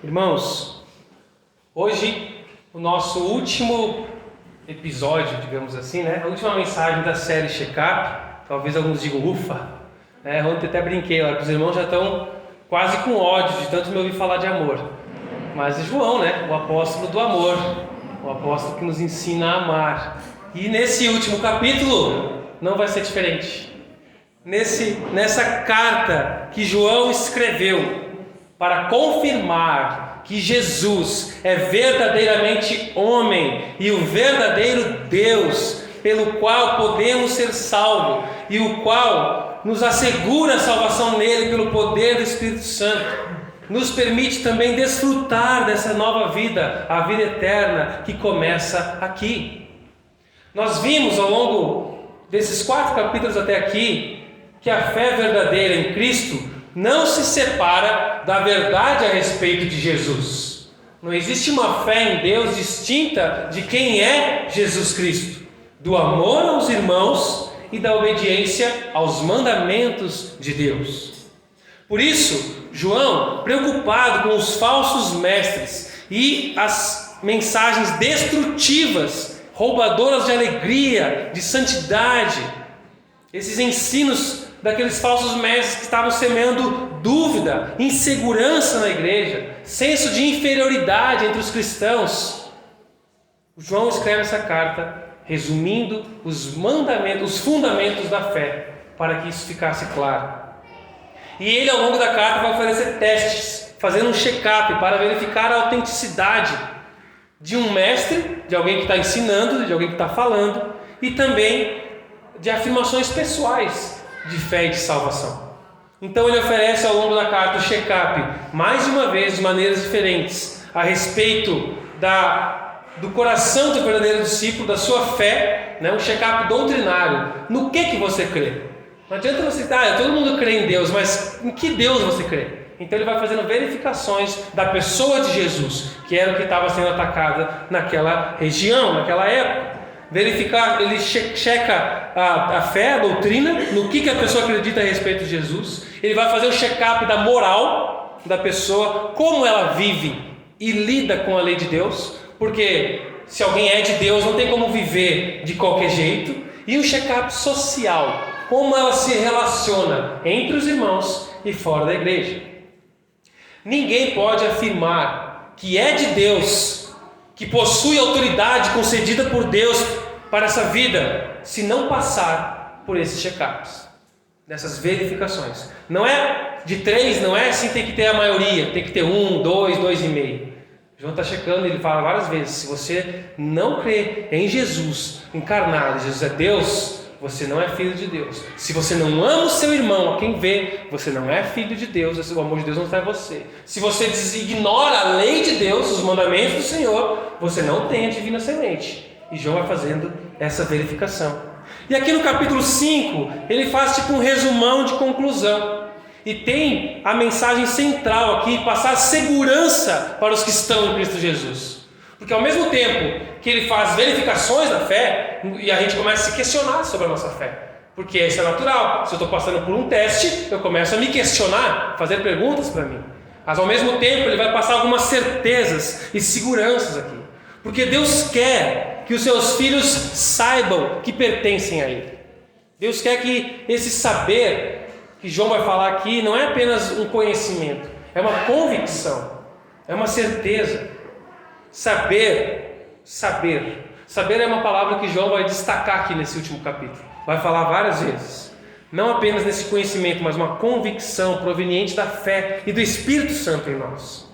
Irmãos, hoje o nosso último episódio, digamos assim, né? A última mensagem da série Check-up. Talvez alguns digam ufa. Ontem até brinquei lá, que os irmãos já estão quase com ódio de tanto me ouvir falar de amor. Mas João, né? O apóstolo do amor, o apóstolo que nos ensina a amar. E nesse último capítulo não vai ser diferente. Nessa carta que João escreveu para confirmar que Jesus é verdadeiramente homem e o verdadeiro Deus pelo qual podemos ser salvos e o qual nos assegura a salvação nele pelo poder do Espírito Santo, nos permite também desfrutar dessa nova vida, a vida eterna que começa aqui. Nós vimos ao longo desses 4 capítulos até aqui que a fé verdadeira em Cristo não se separa da verdade a respeito de Jesus. Não existe uma fé em Deus distinta de quem é Jesus Cristo, do amor aos irmãos e da obediência aos mandamentos de Deus. Por isso, João, preocupado com os falsos mestres e as mensagens destrutivas, roubadoras de alegria, de santidade, esses ensinos daqueles falsos mestres que estavam semeando dúvida, insegurança na igreja, senso de inferioridade entre os cristãos. O João escreve essa carta resumindo os mandamentos, os fundamentos da fé, para que isso ficasse claro. E ele, ao longo da carta, vai oferecer testes, fazendo um check-up para verificar a autenticidade de um mestre, de alguém que está ensinando, de alguém que está falando, e também de afirmações pessoais de fé e de salvação. Então ele oferece ao longo da carta o check-up, mais de uma vez, de maneiras diferentes, a respeito do coração do verdadeiro discípulo, da sua fé, né? Um check-up doutrinário. No que você crê? Não adianta você todo mundo crê em Deus, mas em que Deus você crê? Então ele vai fazendo verificações da pessoa de Jesus, que era o que estava sendo atacada naquela região, naquela época. Verificar, ele checa a fé, a doutrina, no que a pessoa acredita a respeito de Jesus. Ele vai fazer um check-up da moral da pessoa, como ela vive e lida com a lei de Deus, porque se alguém é de Deus não tem como viver de qualquer jeito. E um check-up social, como ela se relaciona entre os irmãos e fora da igreja. Ninguém pode afirmar que é de Deus, que possui autoridade concedida por Deus para essa vida, se não passar por esses check-ups, dessas verificações. Não é de 3, não é assim, tem que ter a maioria, tem que ter 1, 2, 2,5. João está checando, ele fala várias vezes, se você não crê em Jesus encarnado, Jesus é Deus, você não é filho de Deus. Se você não ama o seu irmão, a quem vê, você não é filho de Deus, o amor de Deus não está em você. Se você ignora a lei de Deus, os mandamentos do Senhor, você não tem a divina semente. E João vai fazendo essa verificação. E aqui no capítulo 5, ele faz tipo um resumão de conclusão. E tem a mensagem central aqui, passar segurança para os que estão em Cristo Jesus. Porque ao mesmo tempo que ele faz verificações da fé, e a gente começa a se questionar sobre a nossa fé. Porque isso é natural. Se eu estou passando por um teste, eu começo a me questionar, fazer perguntas para mim. Mas ao mesmo tempo ele vai passar algumas certezas e seguranças aqui. Porque Deus quer que os seus filhos saibam que pertencem a Ele. Deus quer que esse saber que João vai falar aqui não é apenas um conhecimento, é uma convicção, é uma certeza. Saber é uma palavra que João vai destacar aqui nesse último capítulo. Vai falar várias vezes. Não apenas nesse conhecimento, mas uma convicção proveniente da fé e do Espírito Santo em nós.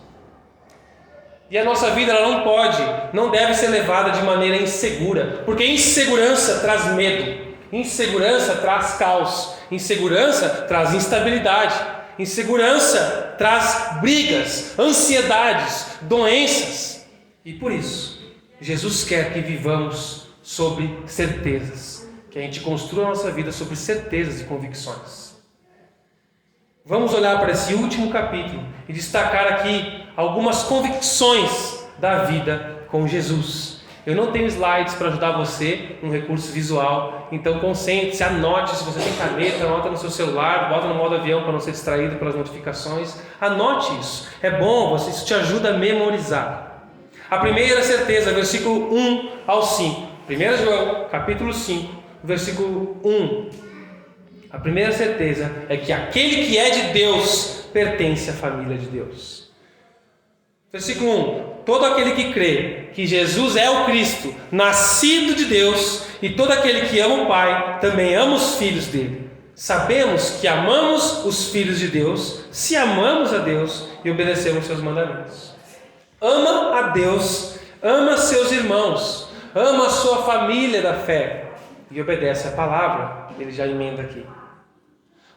E a nossa vida ela não deve ser levada de maneira insegura, porque insegurança traz medo, insegurança traz caos, insegurança traz instabilidade, insegurança traz brigas, ansiedades, doenças. E por isso, Jesus quer que vivamos sobre certezas, que a gente construa a nossa vida sobre certezas e convicções. Vamos olhar para esse último capítulo e destacar aqui algumas convicções da vida com Jesus. Eu não tenho slides para ajudar você, um recurso visual, então concentre-se, anote, se você tem caneta, anota no seu celular, bota no modo avião para não ser distraído pelas notificações, anote isso, é bom, isso te ajuda a memorizar. A primeira certeza, versículo 1 ao 5, 1 João, capítulo 5, versículo 1, a primeira certeza é que aquele que é de Deus pertence à família de Deus. Versículo 1, todo aquele que crê que Jesus é o Cristo, nascido de Deus, e todo aquele que ama o Pai, também ama os filhos dele. Sabemos que amamos os filhos de Deus, se amamos a Deus e obedecemos seus mandamentos. Ama a Deus, ama seus irmãos, ama a sua família da fé e obedece a palavra. Ele já emenda aqui.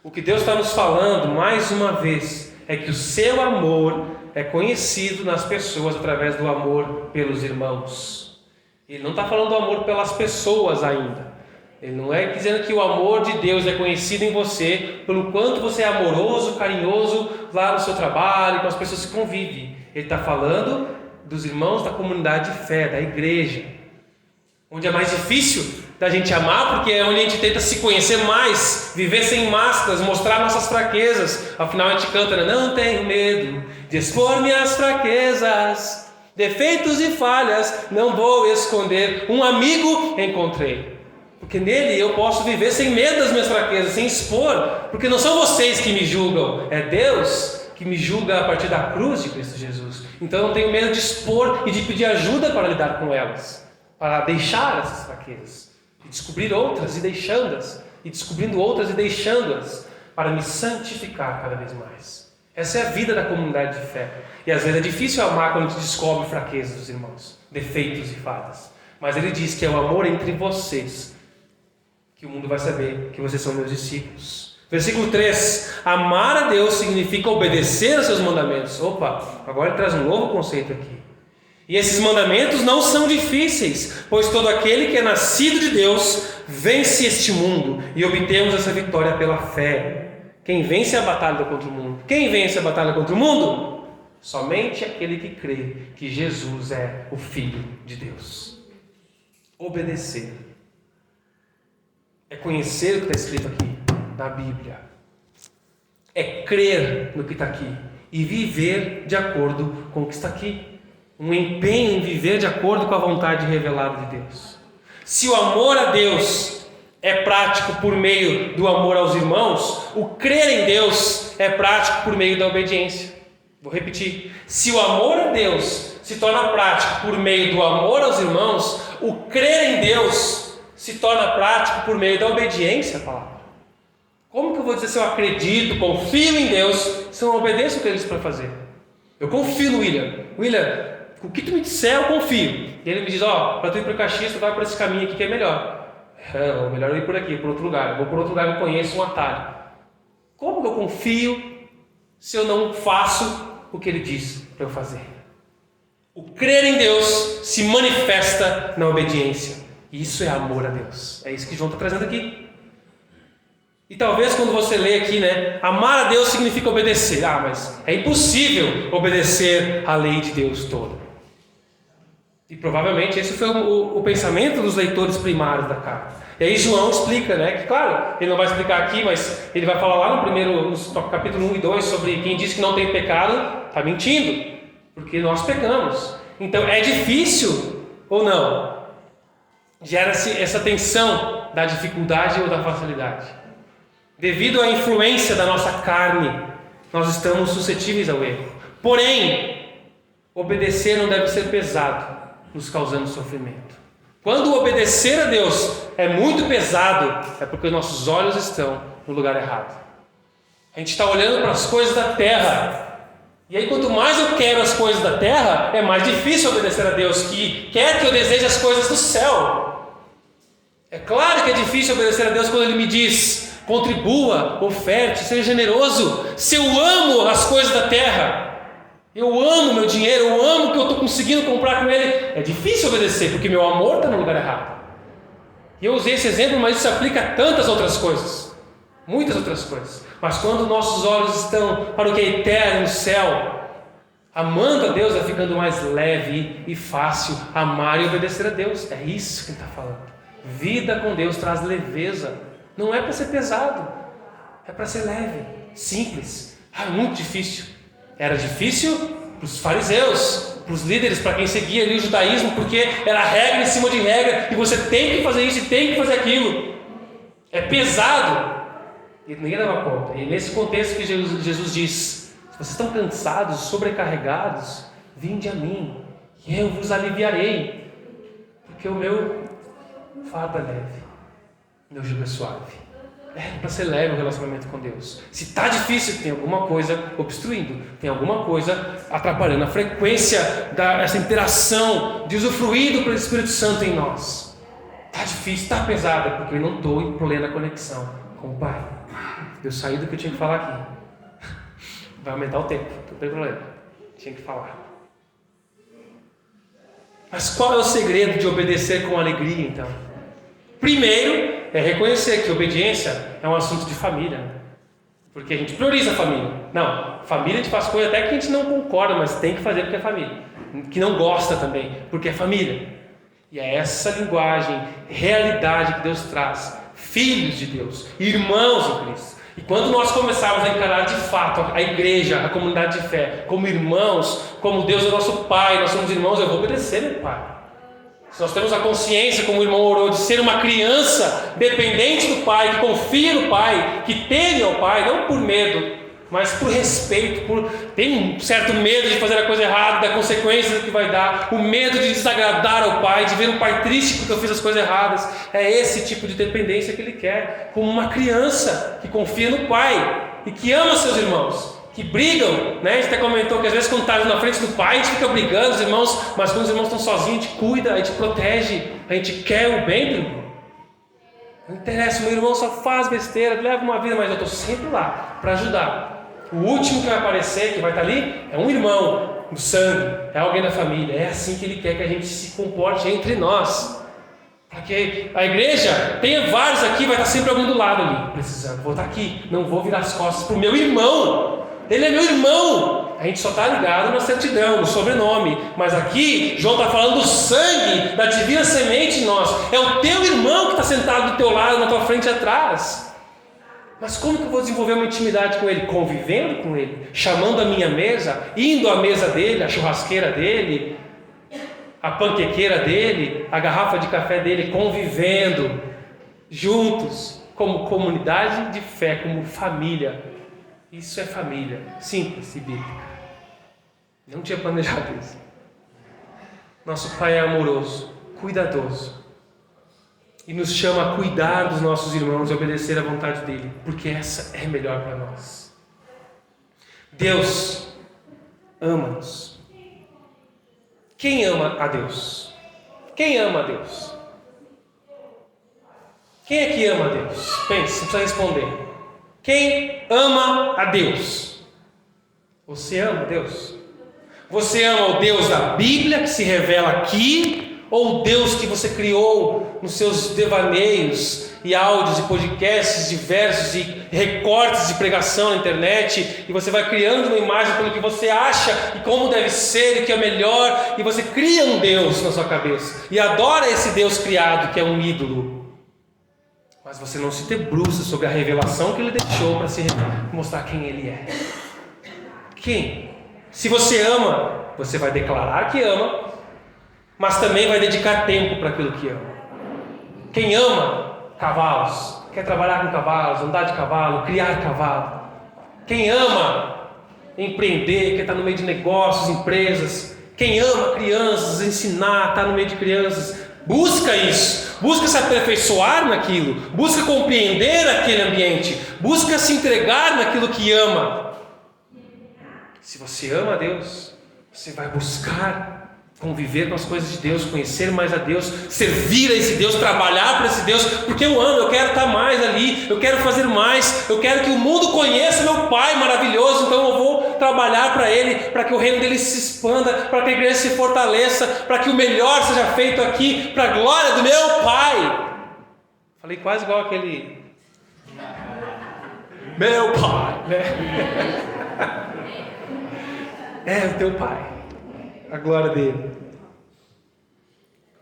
O que Deus está nos falando, mais uma vez, é que o seu amor é conhecido nas pessoas através do amor pelos irmãos. Ele não está falando do amor pelas pessoas ainda. Ele não é dizendo que o amor de Deus é conhecido em você pelo quanto você é amoroso, carinhoso lá no seu trabalho, com as pessoas que convive. Ele está falando dos irmãos da comunidade de fé, da igreja, onde é mais difícil da gente amar, porque é onde a gente tenta se conhecer mais, viver sem máscaras, mostrar nossas fraquezas. Afinal a gente canta, né? Não tenho medo de expor minhas fraquezas, defeitos e falhas não vou esconder, um amigo encontrei, porque nele eu posso viver sem medo das minhas fraquezas, sem expor, porque não são vocês que me julgam, é Deus que me julga a partir da cruz de Cristo Jesus. Então eu não tenho medo de expor e de pedir ajuda para lidar com elas, para deixar essas fraquezas, e descobrir outras e deixando-as, e descobrindo outras e deixando-as, para me santificar cada vez mais. Essa é a vida da comunidade de fé. E às vezes é difícil amar quando a gente descobre fraquezas dos irmãos, defeitos e falhas. Mas ele diz que é o amor entre vocês que o mundo vai saber que vocês são meus discípulos. Versículo 3. Amar a Deus significa obedecer aos seus mandamentos. Opa, agora ele traz um novo conceito aqui. E esses mandamentos não são difíceis, pois todo aquele que é nascido de Deus vence este mundo, e obtemos essa vitória pela fé. Quem vence a batalha contra o mundo? Quem vence a batalha contra o mundo? Somente aquele que crê que Jesus é o Filho de Deus. Obedecer é conhecer o que está escrito aqui na Bíblia, é crer no que está aqui e viver de acordo com o que está aqui. Um empenho em viver de acordo com a vontade revelada de Deus. Se o amor a Deus é prático por meio do amor aos irmãos, o crer em Deus é prático por meio da obediência. Vou repetir. Se o amor a Deus se torna prático por meio do amor aos irmãos, o crer em Deus se torna prático por meio da obediência à palavra. Como que eu vou dizer se eu acredito, confio em Deus, se eu não obedeço o que ele disse para fazer? Eu confio no William. William, o que tu me disser eu confio. E ele me diz, para tu ir para o Caxias, tu vai por esse caminho aqui que é melhor. É melhor eu ir por aqui, por outro lugar. Eu vou por outro lugar que eu conheço um atalho. Como que eu confio se eu não faço o que ele diz para eu fazer? O crer em Deus se manifesta na obediência. E isso é amor a Deus. É isso que João está trazendo aqui. E talvez quando você lê aqui, amar a Deus significa obedecer. Mas é impossível obedecer a lei de Deus toda. E provavelmente esse foi o pensamento dos leitores primários da carta. E aí João explica, que claro, ele não vai explicar aqui, mas ele vai falar lá no capítulo 1 e 2 sobre quem diz que não tem pecado, está mentindo, porque nós pecamos. Então é difícil ou não? Gera-se essa tensão da dificuldade ou da facilidade. Devido à influência da nossa carne, nós estamos suscetíveis ao erro. Porém, obedecer não deve ser pesado, nos causando sofrimento. Quando obedecer a Deus é muito pesado, é porque nossos olhos estão no lugar errado. A gente está olhando para as coisas da terra. E aí quanto mais eu quero as coisas da terra, é mais difícil obedecer a Deus, que quer que eu deseje as coisas do céu. É claro que é difícil obedecer a Deus quando Ele me diz: contribua, oferte, seja generoso. Se eu amo as coisas da terra, eu amo meu dinheiro, eu amo o que eu estou conseguindo comprar com ele, é difícil obedecer, porque meu amor está no lugar errado. E eu usei esse exemplo, mas isso se aplica a tantas outras coisas, muitas outras coisas. Mas quando nossos olhos estão para o que é eterno no céu, Amando a Deus vai ficando mais leve e fácil amar e obedecer a Deus. É isso que ele está falando. Vida com Deus traz leveza. Não é para ser pesado, é para ser leve, simples. É muito difícil. Era difícil para os fariseus, para os líderes, para quem seguia ali o judaísmo, porque era regra em cima de regra, e você tem que fazer isso e tem que fazer aquilo. É pesado. E ninguém dava conta. E nesse contexto que Jesus diz: se vocês estão cansados, sobrecarregados, vinde a mim, e eu vos aliviarei, porque o meu fardo é leve, meu jugo é suave. É para ser leve o relacionamento com Deus. Se está difícil, tem alguma coisa obstruindo, tem alguma coisa atrapalhando a frequência dessa interação de usufruir do Espírito Santo em nós. Está difícil, está pesado, porque eu não estou em plena conexão com o Pai. Eu saí do que eu tinha que falar aqui. Vai aumentar o tempo, não tem problema. Tinha que falar. Mas qual é o segredo de obedecer com alegria, então? Primeiro, é reconhecer que obediência é um assunto de família. Porque a gente prioriza a família. Não, família a gente faz coisa até que a gente não concorda, mas tem que fazer porque é família. Que não gosta também, porque é família. E é essa linguagem, realidade que Deus traz. Filhos de Deus, irmãos em Cristo. E quando nós começarmos a encarar de fato a igreja, a comunidade de fé, como irmãos, como Deus é nosso Pai, nós somos irmãos, eu vou obedecer meu Pai. Se nós temos a consciência, como o irmão orou, de ser uma criança dependente do Pai, que confia no Pai, que teme ao Pai, não por medo, mas por respeito, tem um certo medo de fazer a coisa errada, da consequência que vai dar, o medo de desagradar ao Pai, de ver um Pai triste porque eu fiz as coisas erradas. É esse tipo de dependência que Ele quer, como uma criança que confia no Pai e que ama seus irmãos. Que brigam, né? A gente até comentou que às vezes quando está na frente do Pai a gente fica brigando, os irmãos, mas quando os irmãos estão sozinhos a gente cuida, a gente protege, a gente quer o bem do irmão. Não interessa, meu irmão só faz besteira, leva uma vida, mas eu estou sempre lá para ajudar. O último que vai aparecer, que vai estar ali, é um irmão do sangue, é alguém da família. É assim que Ele quer que a gente se comporte entre nós. Porque a igreja, tem vários aqui, vai estar sempre alguém do lado ali, precisando. Vou estar aqui, não vou virar as costas para o meu irmão. Ele é meu irmão. A gente só está ligado na certidão, no sobrenome. Mas aqui, João está falando do sangue, da divina semente em nós. É o teu irmão que está sentado do teu lado, na tua frente e atrás. Mas como que eu vou desenvolver uma intimidade com ele? Convivendo com ele, chamando a minha mesa, indo à mesa dele, à churrasqueira dele, a panquequeira dele, a garrafa de café dele, convivendo juntos, como comunidade de fé, como família. Isso é família, simples e bíblica. Não tinha planejado isso. Nosso Pai é amoroso, cuidadoso, e nos chama a cuidar dos nossos irmãos e obedecer à vontade dele, porque essa é melhor para nós. Deus ama-nos. Quem ama a Deus? Quem ama a Deus? Quem é que ama a Deus? Pense, você precisa responder. Quem ama a Deus? Você ama a Deus? Você ama o Deus da Bíblia, que se revela aqui, ou o Deus que você criou nos seus devaneios e áudios e podcasts diversos e recortes de pregação na internet, e você vai criando uma imagem pelo que você acha e como deve ser e que é melhor, e você cria um Deus na sua cabeça e adora esse Deus criado que é um ídolo, mas você não se debruça sobre a revelação que Ele deixou para se mostrar quem Ele é. Quem? Se você ama, você vai declarar que ama, mas também vai dedicar tempo para aquilo que ama. Quem ama cavalos, quer trabalhar com cavalos, andar de cavalo, criar cavalo. Quem ama empreender, quer estar no meio de negócios, empresas. Quem ama crianças, ensinar, estar no meio de crianças, busca isso, busca se aperfeiçoar naquilo, busca compreender aquele ambiente, busca se entregar naquilo que ama. Se você ama a Deus, você vai buscar conviver com as coisas de Deus, conhecer mais a Deus, servir a esse Deus, trabalhar para esse Deus, porque eu amo, eu quero estar mais ali, eu quero fazer mais, eu quero que o mundo conheça meu Pai maravilhoso, então eu vou trabalhar para Ele, para que o reino dele se expanda, para que a igreja se fortaleça, para que o melhor seja feito aqui, para a glória do meu Pai. Falei quase igual aquele meu Pai, né? é o teu Pai, a glória dele.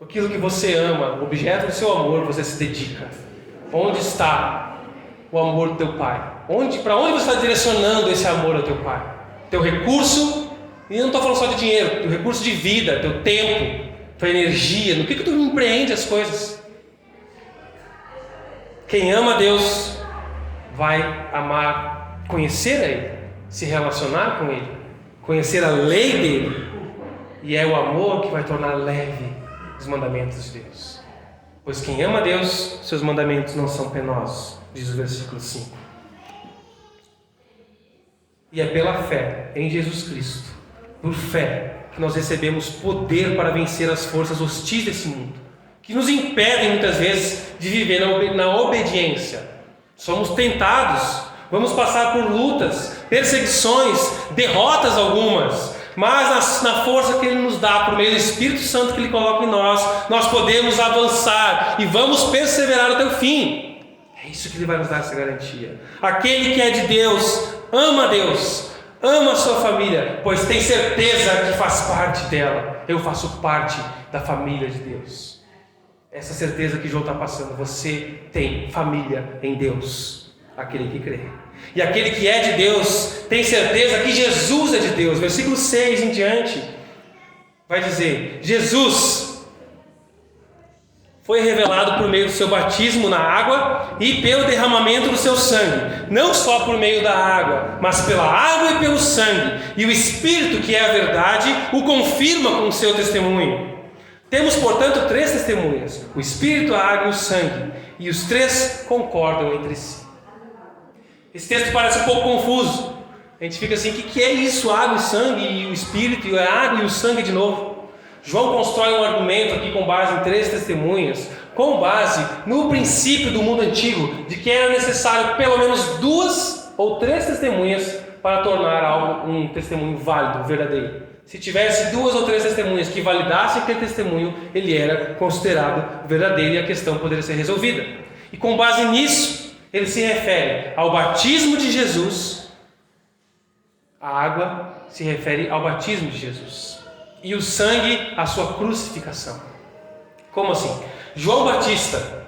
Aquilo que você ama, o objeto do seu amor, você se dedica. Onde está o amor do teu Pai? Para onde você está direcionando esse amor ao teu Pai? Teu recurso, e eu não estou falando só de dinheiro, teu recurso de vida, teu tempo, tua energia, no que tu empreende as coisas? Quem ama a Deus vai amar, conhecer a Ele, se relacionar com Ele, conhecer a lei dEle, e é o amor que vai tornar leve os mandamentos de Deus. Pois quem ama a Deus, seus mandamentos não são penosos, diz o versículo 5. E é pela fé em Jesus Cristo, por fé, que nós recebemos poder para vencer as forças hostis desse mundo, que nos impedem muitas vezes de viver na obediência. Somos tentados, vamos passar por lutas, perseguições, derrotas algumas, mas na força que Ele nos dá, por meio do Espírito Santo que Ele coloca em nós, nós podemos avançar e vamos perseverar até o fim. É isso que Ele vai nos dar, essa garantia. Aquele que é de Deus, ama a Deus, ama a sua família, pois tem certeza que faz parte dela. Eu faço parte da família de Deus. Essa certeza que João está passando, você tem família em Deus, aquele que crê. E aquele que é de Deus tem certeza que Jesus é de Deus. Versículo 6 em diante vai dizer: Jesus foi revelado por meio do seu batismo na água e pelo derramamento do seu sangue, não só por meio da água, mas pela água e pelo sangue, e o Espírito, que é a verdade, o confirma com o seu testemunho. Temos, portanto, 3 testemunhas: o Espírito, a água e o sangue, e os 3 concordam entre si. Esse texto parece um pouco confuso. A gente fica assim: o que é isso? Água e sangue, e o Espírito, e a água e o sangue de novo. João constrói um argumento aqui com base em 3 testemunhas, com base no princípio do mundo antigo, de que era necessário pelo menos 2 ou 3 testemunhas para tornar algo um testemunho válido, verdadeiro. Se tivesse 2 ou 3 testemunhas que validassem aquele testemunho, ele era considerado verdadeiro e a questão poderia ser resolvida. E com base nisso, ele se refere ao batismo de Jesus. A água se refere ao batismo de Jesus. E o sangue, à sua crucificação. Como assim? João Batista,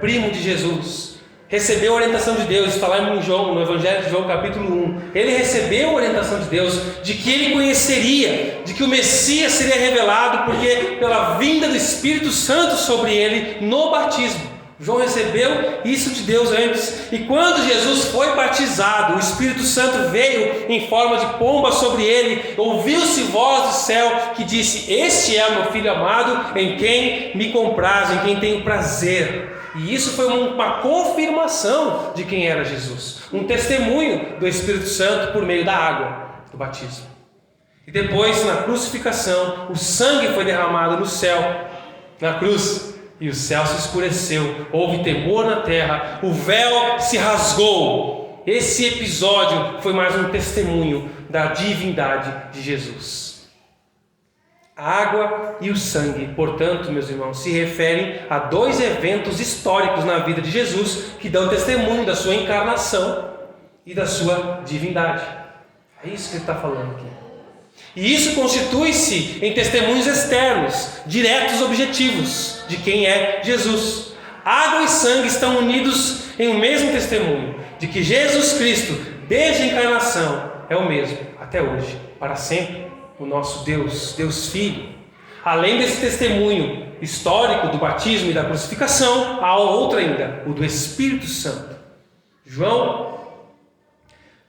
primo de Jesus, recebeu a orientação de Deus. Está lá em João, no Evangelho de João, capítulo 1. Ele recebeu a orientação de Deus de que ele conheceria, de que o Messias seria revelado, porque pela vinda do Espírito Santo sobre ele no batismo. João recebeu isso de Deus antes, e quando Jesus foi batizado, o Espírito Santo veio em forma de pomba sobre ele. Ouviu-se voz do céu que disse: este é o meu Filho amado, em quem me comprazo, em quem tenho prazer. E isso foi uma confirmação de quem era Jesus, um testemunho do Espírito Santo por meio da água do batismo. E depois, na crucificação, o sangue foi derramado no céu, na cruz. E o céu se escureceu, houve temor na terra, o véu se rasgou. Esse episódio foi mais um testemunho da divindade de Jesus. A água e o sangue, portanto, meus irmãos, se referem a 2 eventos históricos na vida de Jesus que dão testemunho da sua encarnação e da sua divindade. É isso que ele está falando aqui. E isso constitui-se em testemunhos externos, diretos, objetivos, de quem é Jesus. Água e sangue estão unidos em um mesmo testemunho, de que Jesus Cristo, desde a encarnação, é o mesmo, até hoje, para sempre, o nosso Deus, Deus Filho. Além desse testemunho histórico do batismo e da crucificação, há outro ainda, o do Espírito Santo. João,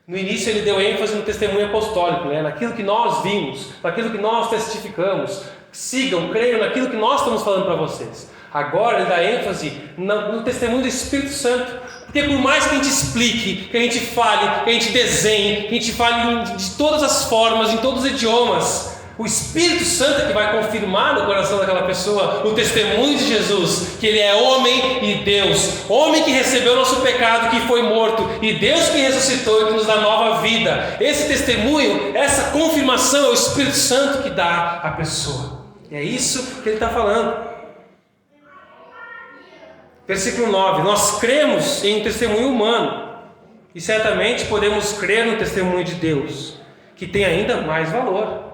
no início, ele deu ênfase no testemunho apostólico, naquilo que nós vimos, naquilo que nós testificamos. Sigam, creiam naquilo que nós estamos falando para vocês. Agora ele dá ênfase no testemunho do Espírito Santo, porque por mais que a gente explique, que a gente fale, que a gente desenhe, que a gente fale de todas as formas, em todos os idiomas, o Espírito Santo é que vai confirmar no coração daquela pessoa o testemunho de Jesus, que ele é homem e Deus, homem que recebeu o nosso pecado, que foi morto, e Deus que ressuscitou e que nos dá nova vida. Esse testemunho, essa confirmação é o Espírito Santo que dá à pessoa. E é isso que ele está falando. Versículo 9: nós cremos em um testemunho humano, e certamente podemos crer no testemunho de Deus, que tem ainda mais valor.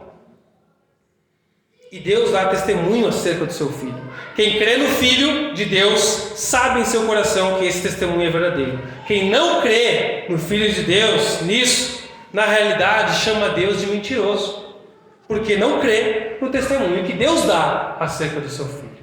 E Deus dá testemunho acerca do seu Filho. Quem crê no Filho de Deus sabe em seu coração que esse testemunho é verdadeiro. Quem não crê no Filho de Deus, nisso, na realidade chama Deus de mentiroso, porque não crê no testemunho que Deus dá acerca do seu Filho.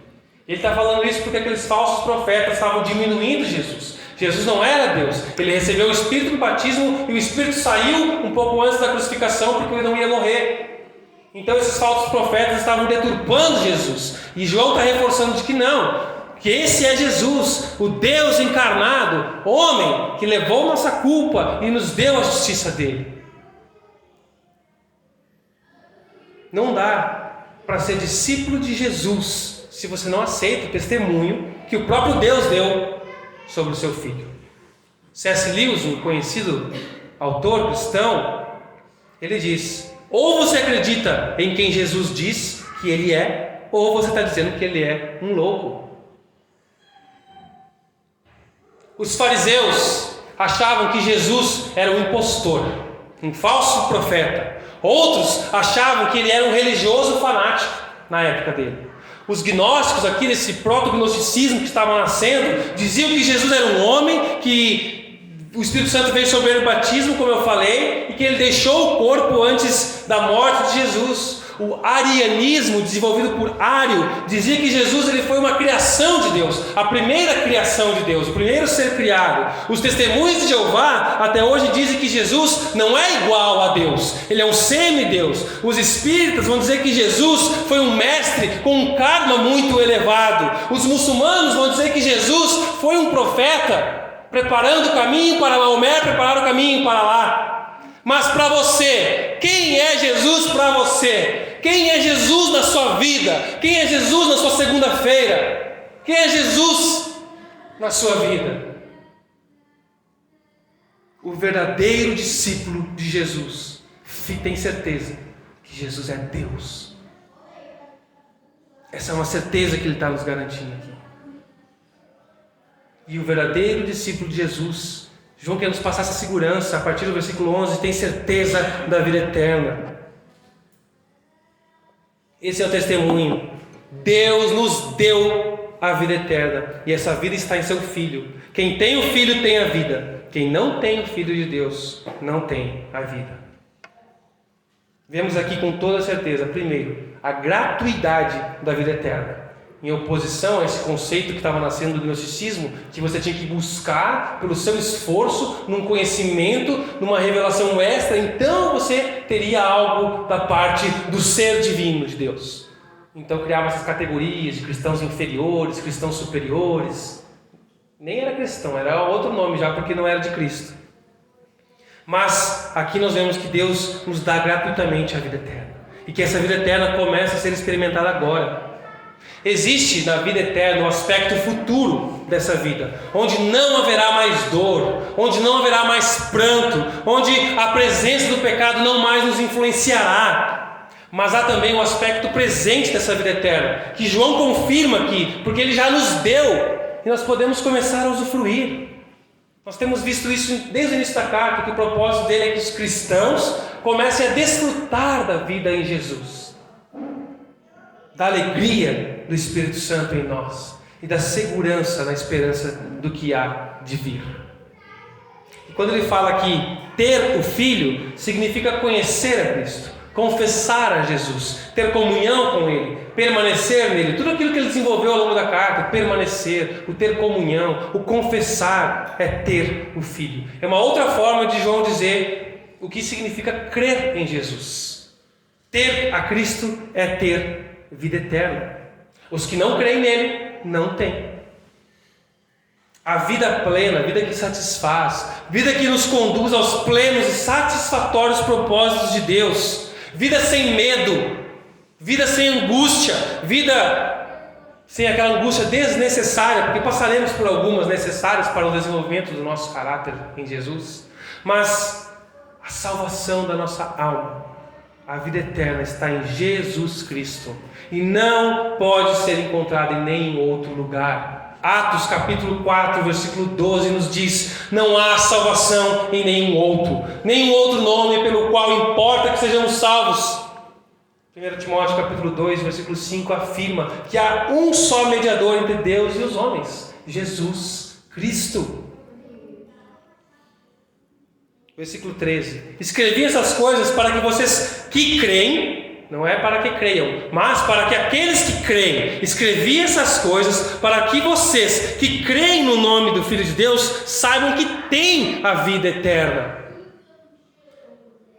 Ele está falando isso porque aqueles falsos profetas estavam diminuindo Jesus. Jesus não era Deus. Ele recebeu o Espírito no batismo e o Espírito saiu um pouco antes da crucificação porque ele não ia morrer. Então esses falsos profetas estavam deturpando Jesus. E João está reforçando de que não, que esse é Jesus, o Deus encarnado, homem, que levou nossa culpa e nos deu a justiça dele. Não dá para ser discípulo de Jesus se você não aceita o testemunho que o próprio Deus deu sobre o seu Filho. C.S. Lewis, um conhecido autor cristão, ele diz: ou você acredita em quem Jesus diz que ele é, ou você está dizendo que ele é um louco. Os fariseus achavam que Jesus era um impostor, um falso profeta. Outros achavam que ele era um religioso fanático na época dele. Os gnósticos, aqui nesse proto-gnosticismo que estava nascendo, diziam que Jesus era um homem, que o Espírito Santo veio sobre ele no batismo, como eu falei, e que ele deixou o corpo antes da morte de Jesus. O arianismo, desenvolvido por Ário, dizia que Jesus ele foi uma criação de Deus, a primeira criação de Deus, o primeiro ser criado. Os testemunhos de Jeová até hoje dizem que Jesus não é igual a Deus, ele é um semideus. Os espíritas vão dizer que Jesus foi um mestre com um karma muito elevado. Os muçulmanos vão dizer que Jesus foi um profeta, preparando o caminho para Maomé, preparar o caminho para lá. Mas para você, quem é Jesus para você? Quem é Jesus na sua vida? Quem é Jesus na sua segunda-feira? Quem é Jesus na sua vida? O verdadeiro discípulo de Jesus tem certeza que Jesus é Deus. Essa é uma certeza que Ele está nos garantindo aqui. E o verdadeiro discípulo de Jesus, João quer nos passar essa segurança a partir do versículo 11, tem certeza da vida eterna. Esse é o testemunho. Deus nos deu a vida eterna e essa vida está em seu Filho. Quem tem o Filho tem a vida. Quem não tem o Filho de Deus não tem a vida. Vemos aqui com toda certeza, primeiro, a gratuidade da vida eterna, em oposição a esse conceito que estava nascendo do gnosticismo, que você tinha que buscar pelo seu esforço, num conhecimento, numa revelação extra, então você teria algo da parte do ser divino de Deus. Então criava essas categorias de cristãos inferiores, cristãos superiores. Nem era cristão, era outro nome já, porque não era de Cristo. Mas aqui nós vemos que Deus nos dá gratuitamente a vida eterna, e que essa vida eterna começa a ser experimentada agora. Existe na vida eterna um aspecto futuro dessa vida, onde não haverá mais dor, onde não haverá mais pranto, onde a presença do pecado não mais nos influenciará. Mas há também um aspecto presente dessa vida eterna, que João confirma aqui, porque ele já nos deu, e nós podemos começar a usufruir. Nós temos visto isso desde o início da carta, que o propósito dele é que os cristãos comecem a desfrutar da vida em Jesus, da alegria do Espírito Santo em nós e da segurança na esperança do que há de vir. E quando ele fala que ter o Filho significa conhecer a Cristo, confessar a Jesus, ter comunhão com Ele, permanecer nele, tudo aquilo que ele desenvolveu ao longo da carta, permanecer, o ter comunhão, o confessar é ter o Filho. É uma outra forma de João dizer o que significa crer em Jesus. Ter a Cristo é ter vida eterna. Os que não creem nele, não têm. A vida plena, a vida que satisfaz, vida que nos conduz aos plenos e satisfatórios propósitos de Deus, vida sem medo, vida sem angústia, vida sem aquela angústia desnecessária, porque passaremos por algumas necessárias para o desenvolvimento do nosso caráter em Jesus, mas a salvação da nossa alma, a vida eterna está em Jesus Cristo e não pode ser encontrada em nenhum outro lugar. Atos capítulo 4, versículo 12 nos diz: não há salvação em nenhum outro nome pelo qual importa que sejamos salvos. 1 Timóteo capítulo 2, versículo 5 afirma que há um só mediador entre Deus e os homens, Jesus Cristo. Versículo 13: escrevi essas coisas para que vocês que creem, não é para que creiam, mas para que aqueles que creem. Escrevi essas coisas para que vocês que creem no nome do Filho de Deus saibam que têm a vida eterna.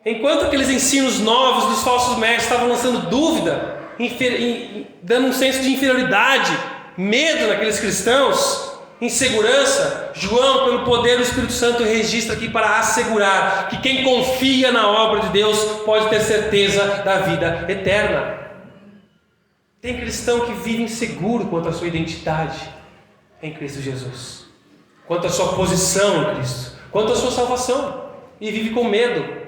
Enquanto aqueles ensinos novos dos falsos mestres estavam lançando dúvida, dando um senso de inferioridade, medo naqueles cristãos, insegurança, João, pelo poder do Espírito Santo, registra aqui para assegurar que quem confia na obra de Deus pode ter certeza da vida eterna. Tem cristão que vive inseguro quanto à sua identidade em Cristo Jesus, quanto à sua posição em Cristo, quanto à sua salvação, e vive com medo.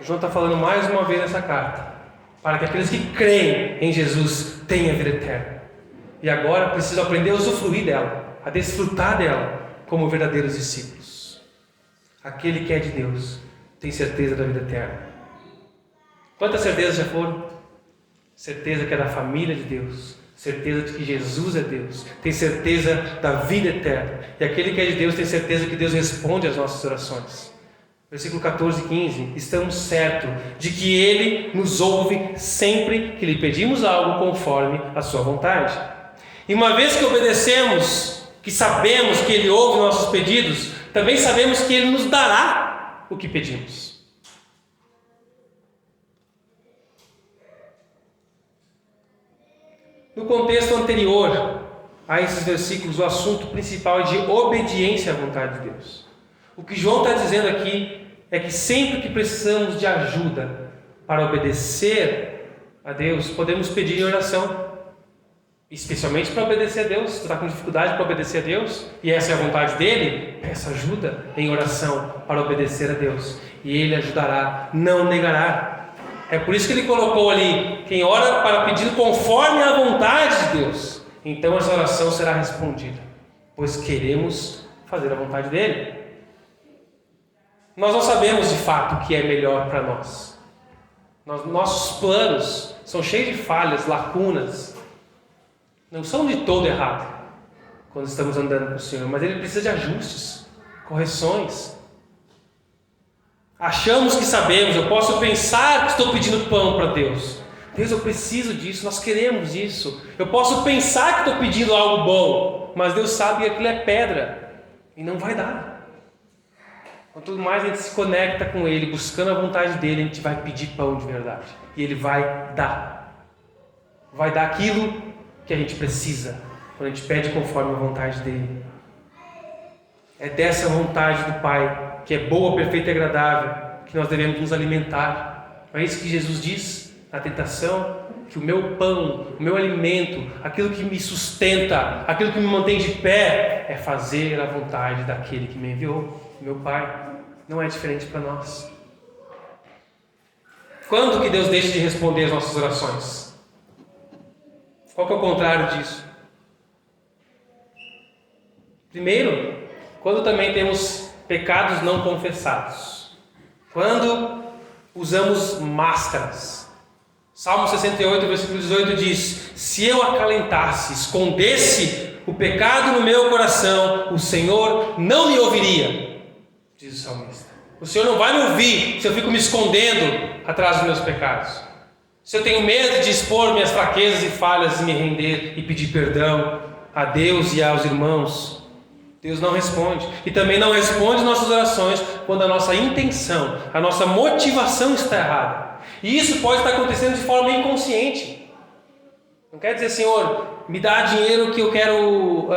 João está falando mais uma vez nessa carta, para que aqueles que creem em Jesus tenham a vida eterna. E agora precisam aprender a usufruir dela, a desfrutar dela como verdadeiros discípulos. Aquele que é de Deus tem certeza da vida eterna. Quantas certezas já foram? Certeza que é da família de Deus, certeza de que Jesus é Deus, tem certeza da vida eterna. E aquele que é de Deus tem certeza que Deus responde às nossas orações. Versículo 14 e 15: estamos certos de que Ele nos ouve sempre que lhe pedimos algo conforme a sua vontade. E uma vez que obedecemos, que sabemos que Ele ouve nossos pedidos, também sabemos que Ele nos dará o que pedimos. No contexto anterior a esses versículos, o assunto principal é de obediência à vontade de Deus. O que João está dizendo aqui é que sempre que precisamos de ajuda para obedecer a Deus, podemos pedir em oração. Especialmente para obedecer a Deus. Se você está com dificuldade para obedecer a Deus, e essa é a vontade dele, peça ajuda em oração para obedecer a Deus, e Ele ajudará, não negará. É por isso que Ele colocou ali: quem ora para pedir conforme a vontade de Deus, então essa oração será respondida, pois queremos fazer a vontade dele. Nós não sabemos de fato o que é melhor para nós. Nossos planos são cheios de falhas, lacunas. Não são de todo errados quando estamos andando com o Senhor, mas Ele precisa de ajustes, correções. Achamos que sabemos. Eu posso pensar que estou pedindo pão para Deus. Deus, eu preciso disso, nós queremos isso. Eu posso pensar que estou pedindo algo bom, mas Deus sabe que aquilo é pedra e não vai dar. Quanto mais a gente se conecta com Ele, buscando a vontade dEle, a gente vai pedir pão de verdade. E Ele vai dar. Vai dar aquilo que a gente precisa, quando a gente pede conforme a vontade dEle. É dessa vontade do Pai, que é boa, perfeita e agradável, que nós devemos nos alimentar. Não é isso que Jesus diz na tentação? Que o meu pão, o meu alimento, aquilo que me sustenta, aquilo que me mantém de pé, é fazer a vontade daquele que me enviou, meu Pai. Não é diferente para nós. Quando que Deus deixa de responder as nossas orações? Qual que é o contrário disso? Primeiro, quando também temos pecados não confessados. Quando usamos máscaras. Salmo 68, versículo 18 diz: se eu acalentasse, escondesse o pecado no meu coração, o Senhor não me ouviria, diz o salmista. O Senhor não vai me ouvir se eu fico me escondendo atrás dos meus pecados. Se eu tenho medo de expor minhas fraquezas e falhas e me render e pedir perdão a Deus e aos irmãos, Deus não responde. E também não responde nossas orações quando a nossa intenção, a nossa motivação está errada. E isso pode estar acontecendo de forma inconsciente. Não quer dizer: Senhor, me dá dinheiro que eu quero...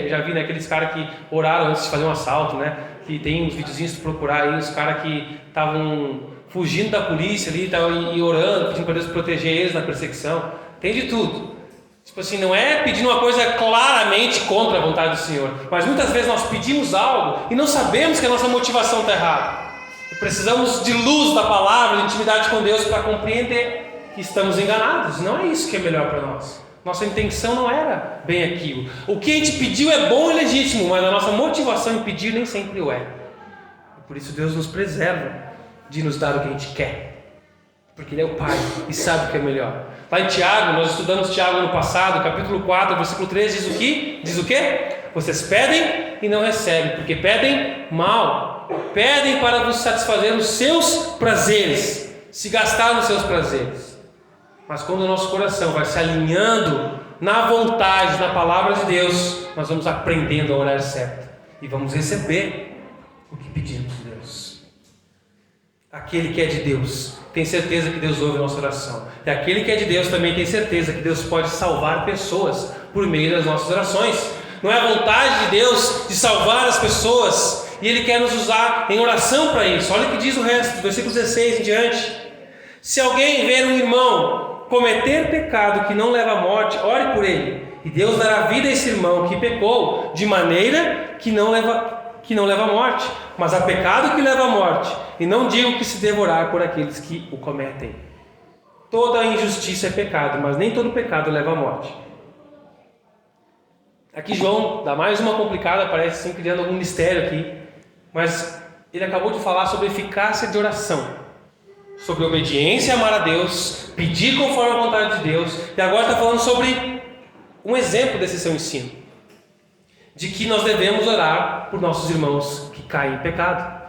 já vi, né, aqueles caras que oraram antes de fazer um assalto, né? Que tem uns videozinhos para procurar aí, os caras que estavam fugindo da polícia ali e orando, pedindo para Deus proteger eles na perseguição. Tem de tudo. Tipo assim, não é pedindo uma coisa claramente contra a vontade do Senhor, mas muitas vezes nós pedimos algo e não sabemos que a nossa motivação está errada. E precisamos de luz da palavra, de intimidade com Deus para compreender que estamos enganados. Não é isso que é melhor para nós. Nossa intenção não era bem aquilo. O que a gente pediu é bom e legítimo, mas a nossa motivação em pedir nem sempre o é. Por isso Deus nos preserva de nos dar o que a gente quer, porque Ele é o Pai e sabe o que é melhor. Lá em Tiago, nós estudamos Tiago no passado, capítulo 4, versículo 3, diz o quê? Diz o quê? Vocês pedem e não recebem, porque pedem mal. Pedem para vos satisfazer os seus prazeres, se gastar nos seus prazeres. Mas quando o nosso coração vai se alinhando na vontade, na palavra de Deus, nós vamos aprendendo a orar certo e vamos receber o que pedimos de Deus. Aquele que é de Deus tem certeza que Deus ouve a nossa oração, e aquele que é de Deus também tem certeza que Deus pode salvar pessoas por meio das nossas orações. Não é a vontade de Deus de salvar as pessoas, e Ele quer nos usar em oração para isso. Olha o que diz o resto, versículo 16 em diante. Se alguém ver um irmão cometer pecado que não leva à morte, ore por ele, e Deus dará vida a esse irmão que pecou, de maneira que não leva à morte. Mas há pecado que leva à morte, e não digo que se devorar por aqueles que o cometem. Toda injustiça é pecado, mas nem todo pecado leva à morte. Aqui João dá mais uma complicada, parece assim, criando algum mistério aqui, mas ele acabou de falar sobre eficácia de oração, sobre obediência, amar a Deus, pedir conforme a vontade de Deus, e agora está falando sobre um exemplo desse seu ensino, de que nós devemos orar por nossos irmãos que caem em pecado.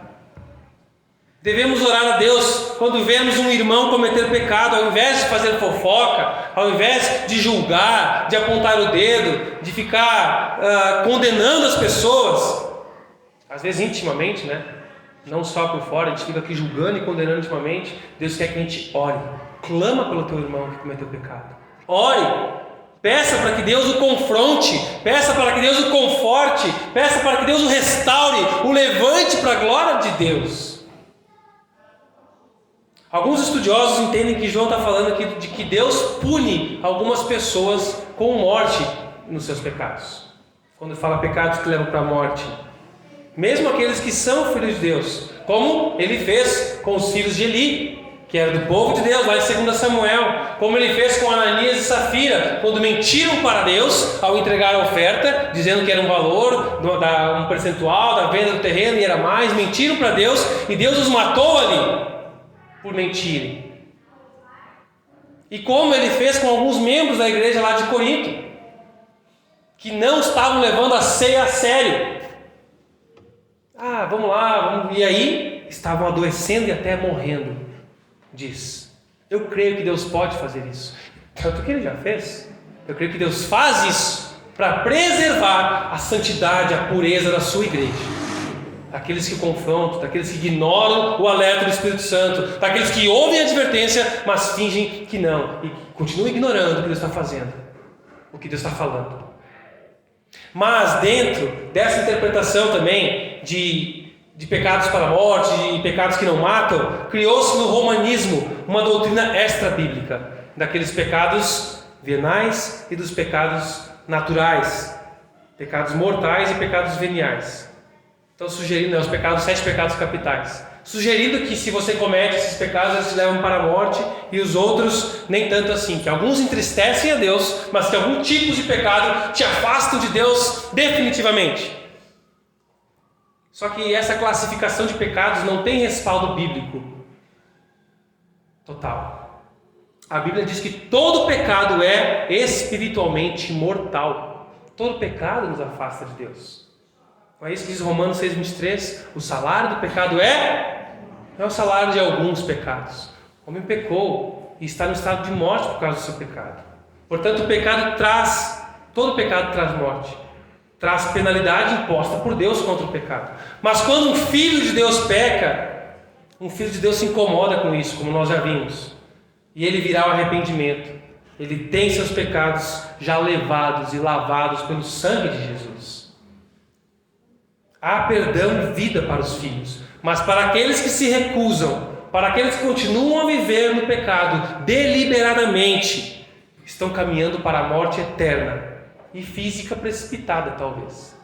Devemos orar a Deus quando vemos um irmão cometer pecado, ao invés de fazer fofoca, ao invés de julgar, de apontar o dedo, de ficar condenando as pessoas, às vezes intimamente, né? Não só por fora, a gente fica aqui julgando e condenando intimamente. Deus quer que a gente ore, clama pelo teu irmão que cometeu pecado, ore. Peça para que Deus o confronte, peça para que Deus o conforte, peça para que Deus o restaure, o levante para a glória de Deus. Alguns estudiosos entendem que João está falando aqui de que Deus pune algumas pessoas com morte nos seus pecados. Quando fala pecados que levam para a morte, mesmo aqueles que são filhos de Deus, como Ele fez com os filhos de Eli, que era do povo de Deus, lá em 2 Samuel, como Ele fez com Ananias e Safira, quando mentiram para Deus ao entregar a oferta, dizendo que era um valor, um percentual da venda do terreno, e era mais, mentiram para Deus, e Deus os matou ali, por mentirem. E como Ele fez com alguns membros da igreja lá de Corinto, que não estavam levando a ceia a sério. Vamos lá, e aí estavam adoecendo e até morrendo. Diz, eu creio que Deus pode fazer isso, tanto que Ele já fez. Eu creio que Deus faz isso para preservar a santidade, a pureza da sua igreja, daqueles que confrontam, daqueles que ignoram o alerta do Espírito Santo, daqueles que ouvem a advertência, mas fingem que não, e continuam ignorando o que Deus está fazendo, o que Deus está falando. Mas dentro dessa interpretação também de pecados para a morte, de pecados que não matam, criou-se no romanismo uma doutrina extra-bíblica, daqueles pecados venais e dos pecados naturais, pecados mortais e pecados veniais. Então sugerindo, os 7 pecados capitais, sugerindo que se você comete esses pecados, eles te levam para a morte, e os outros nem tanto assim, que alguns entristecem a Deus, mas que alguns tipos de pecado te afastam de Deus definitivamente. Só que essa classificação de pecados não tem respaldo bíblico total. A Bíblia diz que todo pecado é espiritualmente mortal. Todo pecado nos afasta de Deus. Não é isso que diz Romanos 6,23? O salário do pecado não é o salário de alguns pecados. O homem pecou e está no estado de morte por causa do seu pecado. Portanto, todo pecado traz morte. Traz penalidade imposta por Deus contra o pecado. Mas quando um filho de Deus peca, um filho de Deus se incomoda com isso, como nós já vimos, e ele virá ao arrependimento. Ele tem seus pecados já levados e lavados pelo sangue de Jesus. Há perdão e vida para os filhos, mas para aqueles que se recusam, para aqueles que continuam a viver no pecado deliberadamente, estão caminhando para a morte eterna e física precipitada, talvez.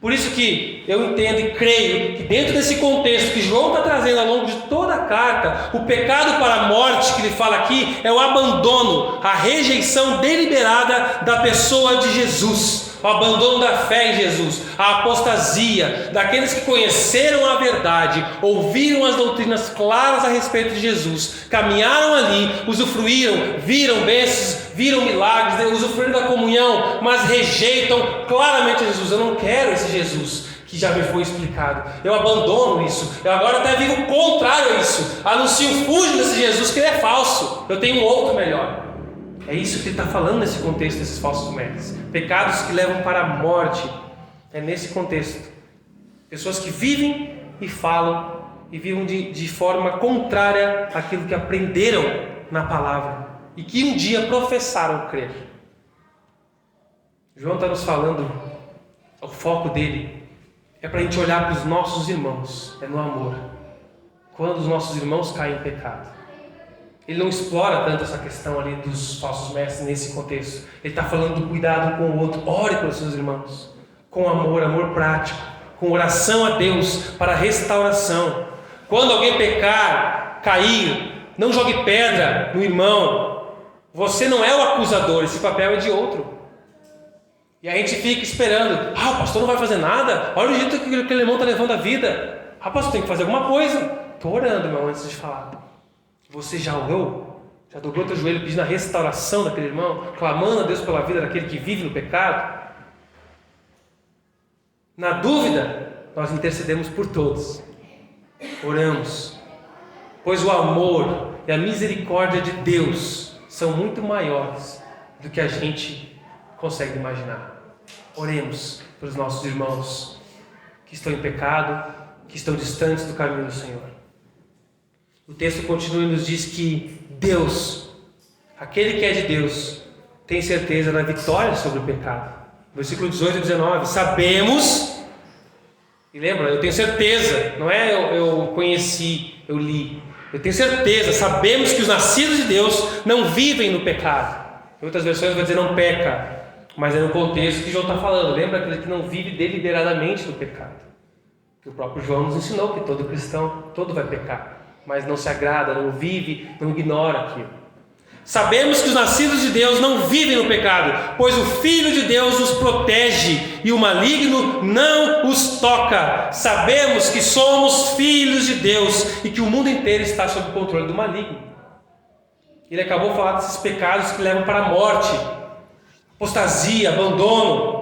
Por isso que eu entendo e creio que dentro desse contexto que João está trazendo ao longo de toda a carta, o pecado para a morte que ele fala aqui é o abandono, a rejeição deliberada da pessoa de Jesus, o abandono da fé em Jesus, a apostasia daqueles que conheceram a verdade, ouviram as doutrinas claras a respeito de Jesus, caminharam ali, usufruíram, viram bênçãos, viram milagres, usufruíram da comunhão, mas rejeitam claramente Jesus. Eu não quero esse Jesus que já me foi explicado, eu abandono isso, eu agora até vivo contrário a isso, anuncio, fujo desse Jesus que ele é falso, eu tenho um outro melhor. É isso que ele está falando nesse contexto desses falsos mestres. Pecados que levam para a morte. É nesse contexto. Pessoas que vivem e falam e vivem de forma contrária àquilo que aprenderam na palavra e que um dia professaram crer. João está nos falando, o foco dele é para a gente olhar para os nossos irmãos, é no amor. Quando os nossos irmãos caem em pecado. Ele não explora tanto essa questão ali dos falsos mestres nesse contexto. Ele está falando do cuidado com o outro. Ore pelos seus irmãos. Com amor, amor prático. Com oração a Deus para restauração. Quando alguém pecar, cair, não jogue pedra no irmão. Você não é o acusador, esse papel é de outro. E a gente fica esperando. O pastor não vai fazer nada? Olha o jeito que aquele irmão está levando a vida. Pastor, tem que fazer alguma coisa. Estou orando, irmão, antes de falar. Você já orou? Já dobrou teu joelho pedindo a restauração daquele irmão? Clamando a Deus pela vida daquele que vive no pecado? Na dúvida, nós intercedemos por todos. Oramos. Pois o amor e a misericórdia de Deus são muito maiores do que a gente consegue imaginar. Oremos pelos nossos irmãos que estão em pecado, que estão distantes do caminho do Senhor. O texto continua e nos diz que Deus, aquele que é de Deus, tem certeza da vitória sobre o pecado. Versículo 18 e 19. Sabemos, e lembra, eu tenho certeza, não é eu conheci, eu li. Eu tenho certeza, sabemos que os nascidos de Deus não vivem no pecado. Em outras versões vai dizer não peca, mas é no contexto que João está falando. Lembra aquele que não vive deliberadamente no pecado. Que o próprio João nos ensinou que todo cristão, todo vai pecar. Mas não se agrada, não vive, não ignora aquilo. Sabemos que os nascidos de Deus não vivem no pecado, pois o Filho de Deus os protege e o maligno não os toca. Sabemos que somos filhos de Deus e que o mundo inteiro está sob o controle do maligno. Ele acabou de falar desses pecados que levam para a morte, apostasia, abandono.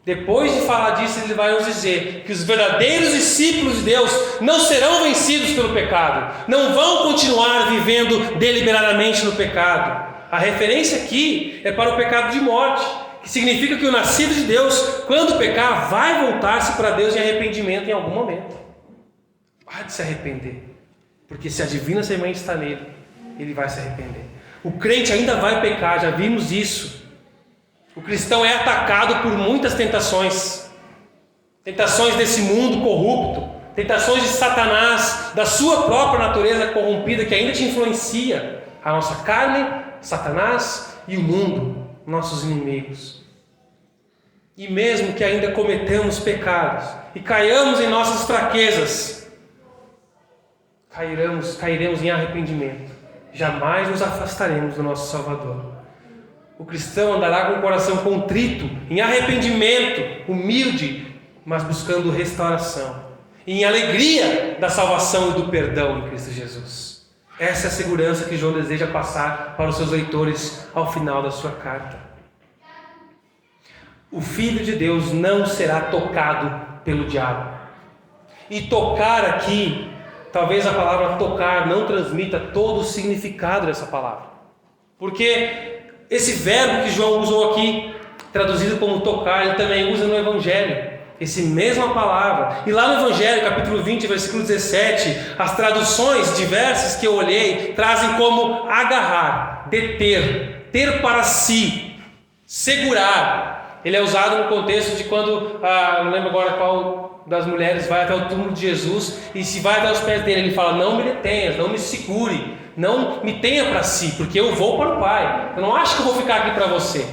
Depois de falar disso, ele vai nos dizer que os verdadeiros discípulos de Deus não serão vencidos pelo pecado, não vão continuar vivendo deliberadamente no pecado. A referência aqui é para o pecado de morte, que significa que o nascido de Deus, quando pecar, vai voltar-se para Deus em arrependimento em algum momento. Vai se arrepender, porque se a divina semente está nele, ele vai se arrepender. O crente ainda vai pecar, já vimos isso. O cristão é atacado por muitas tentações. Tentações desse mundo corrupto, tentações de Satanás, da sua própria natureza corrompida que ainda te influencia. A nossa carne, Satanás e o mundo, nossos inimigos. E mesmo que ainda cometamos pecados e caiamos em nossas fraquezas, cairemos em arrependimento. Jamais nos afastaremos do nosso Salvador. O cristão andará com o coração contrito, em arrependimento, humilde, mas buscando restauração, em alegria da salvação e do perdão em Cristo Jesus. Essa é a segurança que João deseja passar para os seus leitores ao final da sua carta. O Filho de Deus não será tocado pelo diabo. E tocar aqui, talvez a palavra tocar não transmita todo o significado dessa palavra. Porque esse verbo que João usou aqui, traduzido como tocar, ele também usa no Evangelho. Essa mesma palavra. E lá no Evangelho, capítulo 20, versículo 17, as traduções diversas que eu olhei trazem como agarrar, deter, ter para si, segurar. Ele é usado no contexto de quando, não lembro agora qual das mulheres vai até o túmulo de Jesus, e se vai até os pés dele, ele fala: não me detenhas, não me segure, não me tenha para si, porque eu vou para o Pai. Eu não acho que eu vou ficar aqui para você.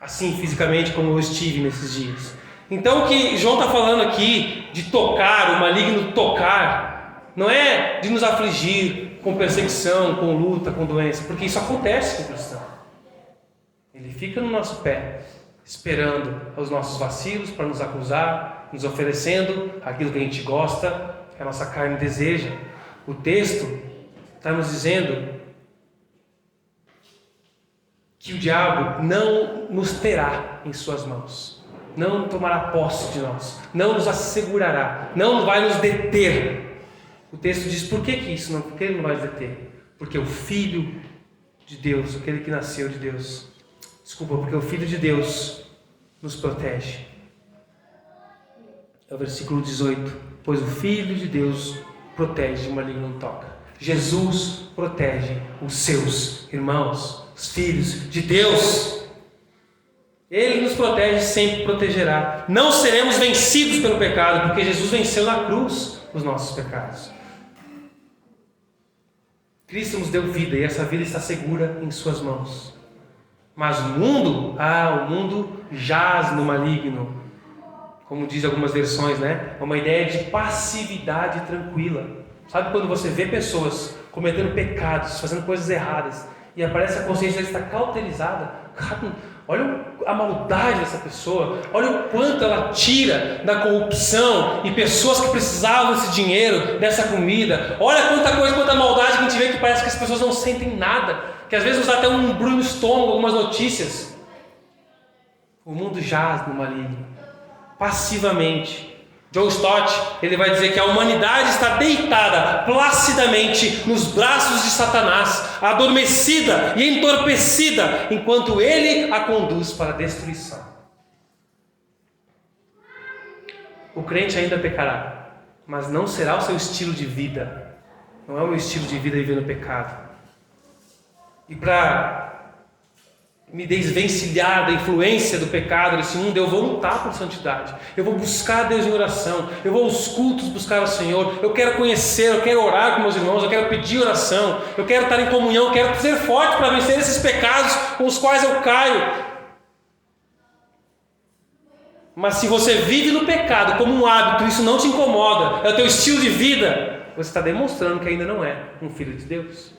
Assim, fisicamente, como eu estive nesses dias. Então o que João está falando aqui de tocar, o maligno tocar, não é de nos afligir com perseguição, com luta, com doença, porque isso acontece com o cristão. Ele fica no nosso pé, esperando os nossos vacilos para nos acusar, nos oferecendo aquilo que a gente gosta, que a nossa carne deseja. O texto está nos dizendo que o diabo não nos terá em suas mãos, não tomará posse de nós, não nos assegurará, não vai nos deter. O texto diz por que isso não, por que ele não vai nos deter? Porque o Filho de Deus, aquele que nasceu de Deus, porque o Filho de Deus nos protege. É o versículo 18. Pois o Filho de Deus protege, o maligno não toca. Jesus protege os seus irmãos, os filhos de Deus. Ele nos protege, sempre protegerá. Não seremos vencidos pelo pecado, porque Jesus venceu na cruz os nossos pecados. Cristo nos deu vida e essa vida está segura em suas mãos. Mas o mundo jaz no maligno. Como diz algumas versões, né? É uma ideia de passividade tranquila. Sabe quando você vê pessoas cometendo pecados, fazendo coisas erradas, e aparece a consciência está cauterizada? Cara, olha a maldade dessa pessoa, olha o quanto ela tira da corrupção e pessoas que precisavam desse dinheiro, dessa comida. Olha quanta maldade que a gente vê que parece que as pessoas não sentem nada. Que às vezes nos dá até um embrulho no estômago, algumas notícias. O mundo jaz no maligno, passivamente. Joe Stott, ele vai dizer que a humanidade está deitada placidamente nos braços de Satanás, adormecida e entorpecida, enquanto ele a conduz para a destruição. O crente ainda pecará, mas não será o seu estilo de vida. Não é o meu estilo de vida viver no pecado. E para me desvencilhar da influência do pecado nesse mundo, eu vou lutar por santidade. Eu vou buscar Deus em oração. Eu vou aos cultos buscar o Senhor. Eu quero conhecer, eu quero orar com meus irmãos, eu quero pedir oração. Eu quero estar em comunhão, eu quero ser forte para vencer esses pecados com os quais eu caio. Mas se você vive no pecado como um hábito, isso não te incomoda, é o teu estilo de vida, você está demonstrando que ainda não é um filho de Deus.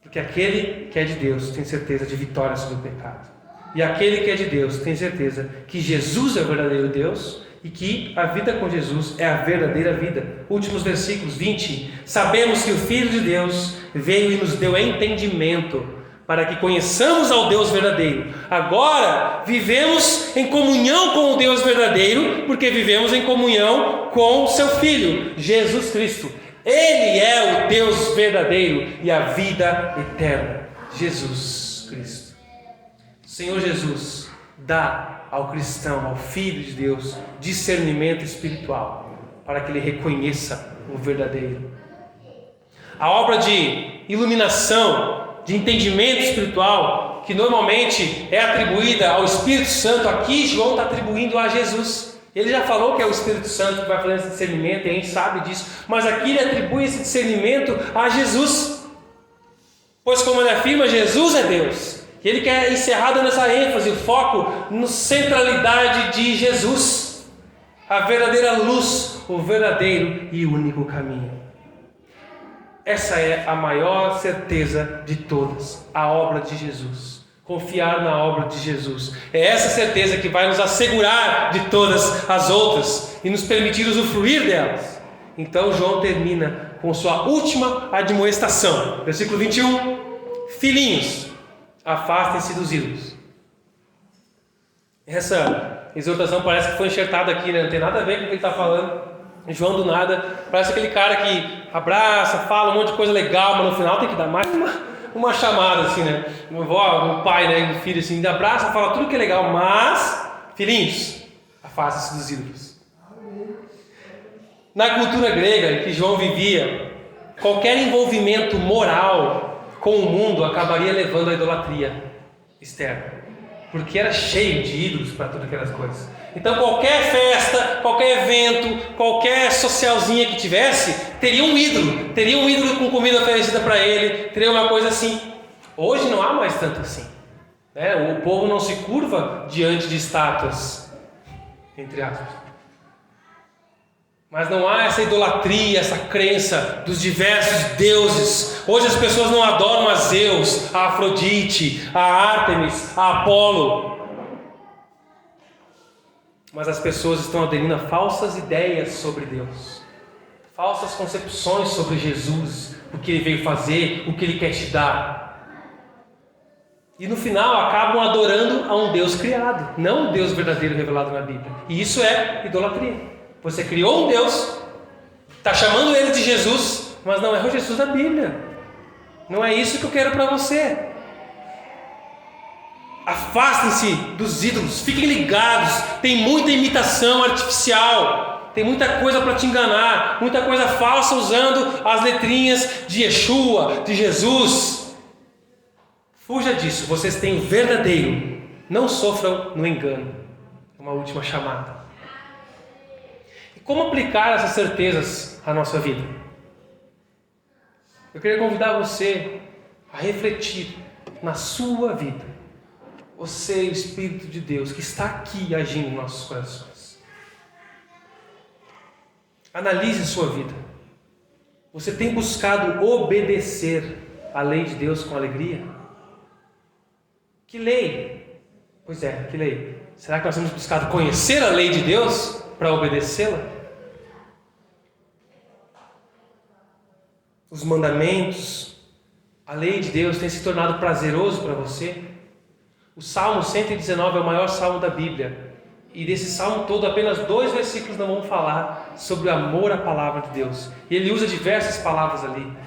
Porque aquele que é de Deus tem certeza de vitória sobre o pecado. E aquele que é de Deus tem certeza que Jesus é o verdadeiro Deus e que a vida com Jesus é a verdadeira vida. Últimos versículos 20. Sabemos que o Filho de Deus veio e nos deu entendimento para que conheçamos ao Deus verdadeiro. Agora vivemos em comunhão com o Deus verdadeiro, porque vivemos em comunhão com o seu Filho, Jesus Cristo. Ele é o Deus verdadeiro e a vida eterna, Jesus Cristo. O Senhor Jesus dá ao cristão, ao Filho de Deus, discernimento espiritual, para que ele reconheça o verdadeiro. A obra de iluminação, de entendimento espiritual, que normalmente é atribuída ao Espírito Santo, aqui João está atribuindo a Jesus. Ele já falou que é o Espírito Santo que vai fazer esse discernimento, e a gente sabe disso, mas aqui ele atribui esse discernimento a Jesus. Pois como ele afirma, Jesus é Deus. E ele quer encerrar dando essa ênfase, o foco na centralidade de Jesus, a verdadeira luz, o verdadeiro e único caminho. Essa é a maior certeza de todas, a obra de Jesus. Confiar na obra de Jesus. É essa certeza que vai nos assegurar de todas as outras e nos permitir usufruir delas. Então João termina com sua última admoestação. Versículo 21. Filhinhos, afastem-se dos ídolos. Essa exortação parece que foi enxertada aqui, né? Não tem nada a ver com o que ele está falando. João do nada, parece aquele cara que abraça, fala um monte de coisa legal, mas no final tem que dar mais uma chamada assim, né? O pai, né? O filho assim, abraça, fala tudo que é legal, mas, filhinhos, afastem-se dos ídolos. Na cultura grega em que João vivia, qualquer envolvimento moral com o mundo acabaria levando à idolatria externa, porque era cheio de ídolos para todas aquelas coisas. Então qualquer festa, qualquer evento, qualquer socialzinha que tivesse, teria um ídolo com comida oferecida para ele, teria uma coisa assim. Hoje não há mais tanto assim, né? O povo não se curva diante de estátuas, entre aspas. Mas não há essa idolatria, essa crença dos diversos deuses. Hoje as pessoas não adoram a Zeus, a Afrodite, a Ártemis, a Apolo. Mas as pessoas estão aderindo a falsas ideias sobre Deus, falsas concepções sobre Jesus, o que Ele veio fazer, o que Ele quer te dar. E no final acabam adorando a um Deus criado, não o Deus verdadeiro revelado na Bíblia. E isso é idolatria. Você criou um Deus, está chamando Ele de Jesus, mas não é o Jesus da Bíblia. Não é isso que eu quero para você. Afastem-se dos ídolos, fiquem ligados. Tem muita imitação artificial, tem muita coisa para te enganar, muita coisa falsa usando as letrinhas de Yeshua, de Jesus. Fuja disso, vocês têm o verdadeiro. Não sofram no engano. Uma última chamada. E como aplicar essas certezas à nossa vida? Eu queria convidar você a refletir na sua vida. Você e o Espírito de Deus que está aqui agindo em nossos corações. Analise sua vida. Você tem buscado obedecer à lei de Deus com alegria? Que lei? Pois é, que lei? Será que nós temos buscado conhecer a lei de Deus para obedecê-la? Os mandamentos, a lei de Deus tem se tornado prazeroso para você? O Salmo 119 é o maior salmo da Bíblia. E desse salmo todo, apenas 2 versículos não vão falar sobre o amor à palavra de Deus. E ele usa diversas palavras ali.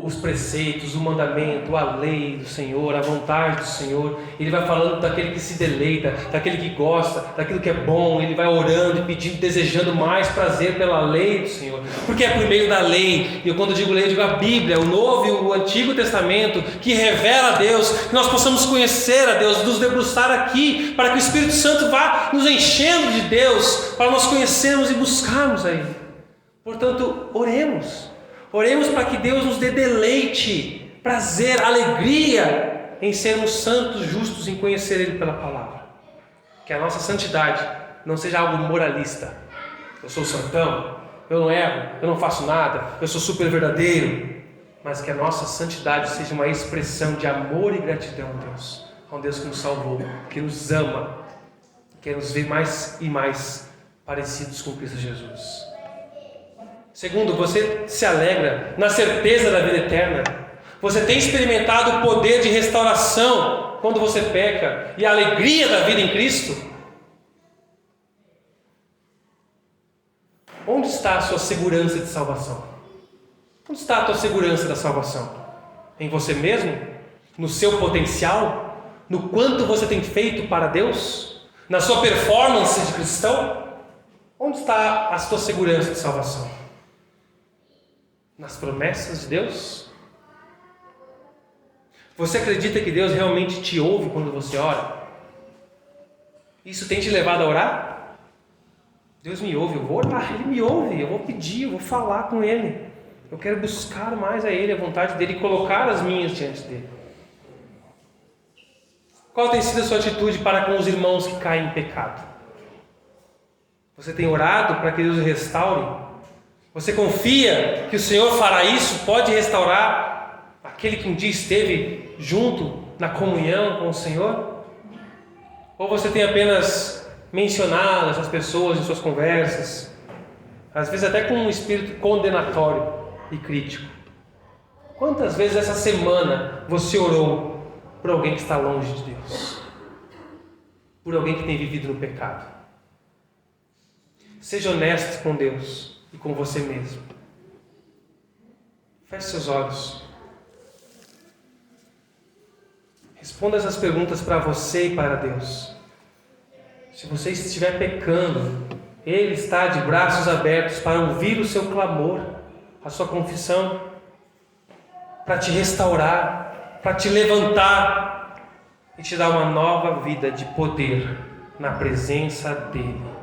Os preceitos, o mandamento, a lei do Senhor, a vontade do Senhor. Ele vai falando daquele que se deleita, daquele que gosta, daquilo que é bom. Ele vai orando e pedindo, desejando mais prazer pela lei do Senhor, porque é por meio da lei, e quando eu digo lei, eu digo a Bíblia, o Novo e o Antigo Testamento, que revela a Deus, que nós possamos conhecer a Deus, nos debruçar aqui, para que o Espírito Santo vá nos enchendo de Deus, para nós conhecermos e buscarmos a Ele. Portanto, oremos para que Deus nos dê deleite, prazer, alegria em sermos santos, justos, em conhecer Ele pela palavra. Que a nossa santidade não seja algo moralista. Eu sou santão, eu não erro, eu não faço nada, eu sou super verdadeiro. Mas que a nossa santidade seja uma expressão de amor e gratidão a Deus. A um Deus que nos salvou, que nos ama, que quer nos ver mais e mais parecidos com Cristo Jesus. Segundo, você se alegra na certeza da vida eterna. Você tem experimentado o poder de restauração quando você peca e a alegria da vida em Cristo? Onde está a sua segurança de salvação? Onde está a tua segurança da salvação? Em você mesmo? No seu potencial? No quanto você tem feito para Deus? Na sua performance de cristão? Onde está a tua segurança de salvação? Nas promessas de Deus? Você acredita que Deus realmente te ouve quando você ora? Isso tem te levado a orar? Deus me ouve, eu vou orar, Ele me ouve, eu vou pedir, eu vou falar com Ele. Eu quero buscar mais a Ele, a vontade dEle, e colocar as minhas diante dEle. Qual tem sido a sua atitude para com os irmãos que caem em pecado? Você tem orado para que Deus o restaure? Você confia que o Senhor fará isso, pode restaurar aquele que um dia esteve junto na comunhão com o Senhor? Ou você tem apenas mencionado essas pessoas em suas conversas, às vezes até com um espírito condenatório e crítico? Quantas vezes essa semana você orou por alguém que está longe de Deus? Por alguém que tem vivido no pecado? Seja honesto com Deus e com você mesmo. Feche seus olhos. Responda essas perguntas para você e para Deus. Se você estiver pecando, Ele está de braços abertos para ouvir o seu clamor, a sua confissão, para te restaurar, para te levantar e te dar uma nova vida de poder na presença dEle.